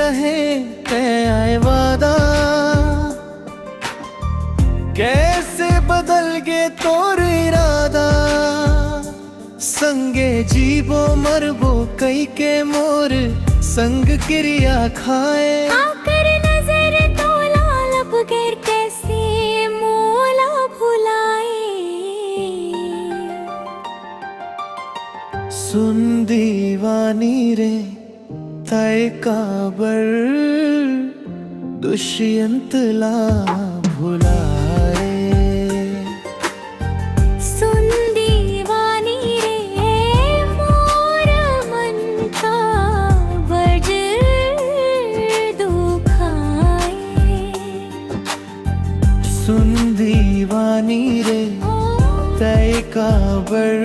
रहे आए वादा, कैसे बदल गे तोर इरादा। संगे जीवो मरबो कई के मोर संग क्रिया खाए। आकर नजर तो लालब गैर कैसे मोला भुलाए। सुन दीवानी रे तय काबर दुष्यंत ला भुलाए। सुन दीवानी रे मोर मन का बड़ दुखाए। सुन दीवानी रे तय काबर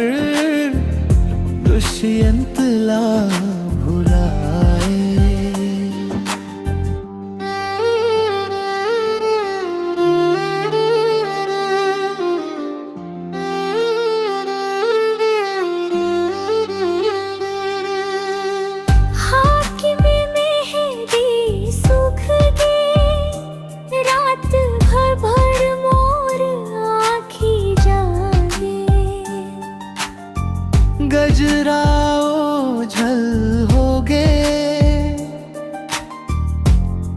दुष्यंत ला भुलाए। हाकिम मेहंदी सुख दे रात भर भर मोर आँखी जागे। गजराओ झल हो गे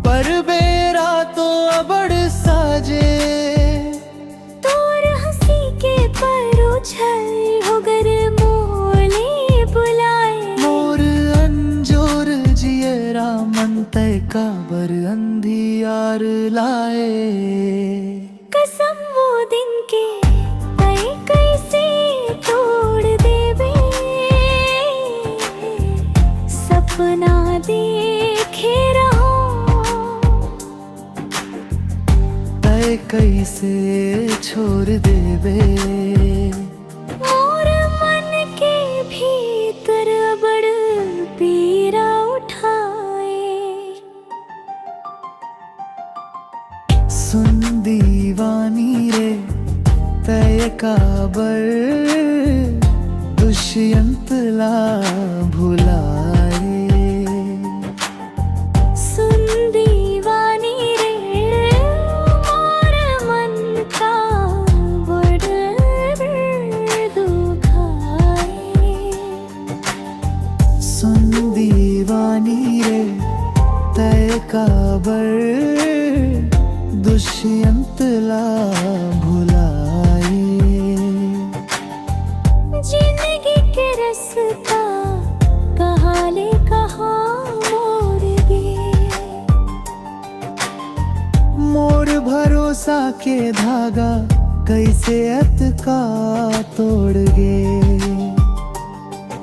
पर बेरा तो अबड़ साजे। तोर हंसी के पर उछल हो गर मोले बुलाए। मोर अंजोर जियरा मन तय काबर अंधियार लाए। कसम वो दिन के तय कैसे तोड़ देवे। सपना देखे रहो तय कैसे छोड़ देवे। और मन के भीतर बड़ पीरा उठाए। सुन दीवानी रे तय काबर दुष्यंत ला भुलाए। सुन दीवानी रे मोर मन का बड़ दुखाए। सुन दीवानी रे तय काबर दुष्यंत ला भुलाए। जिंदगी के रास्ता कहाँ ले कहाँ मोड़ गे। मोर भरोसा के धागा कैसे अतका तोड़ गे।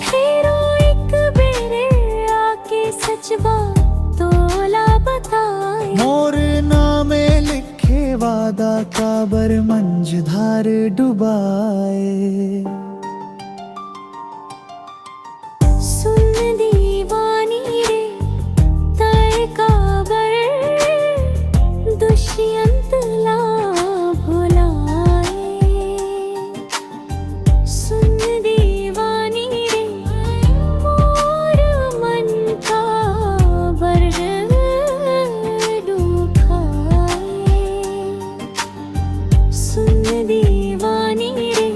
फेरो एक बेर आके सचबा तोला बताए। मोर नामे लिखे वादा काबर मंझधार डुबाए। सुन दीवानी रे तय काबर दुष्यंत ला भुलाए। सुन दीवानी रे मोर मन का बड़ दुखाए। सुन दीवानी रे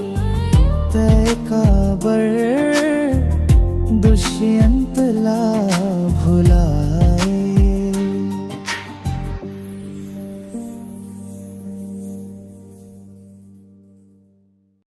तय काबर दुष्यंत ला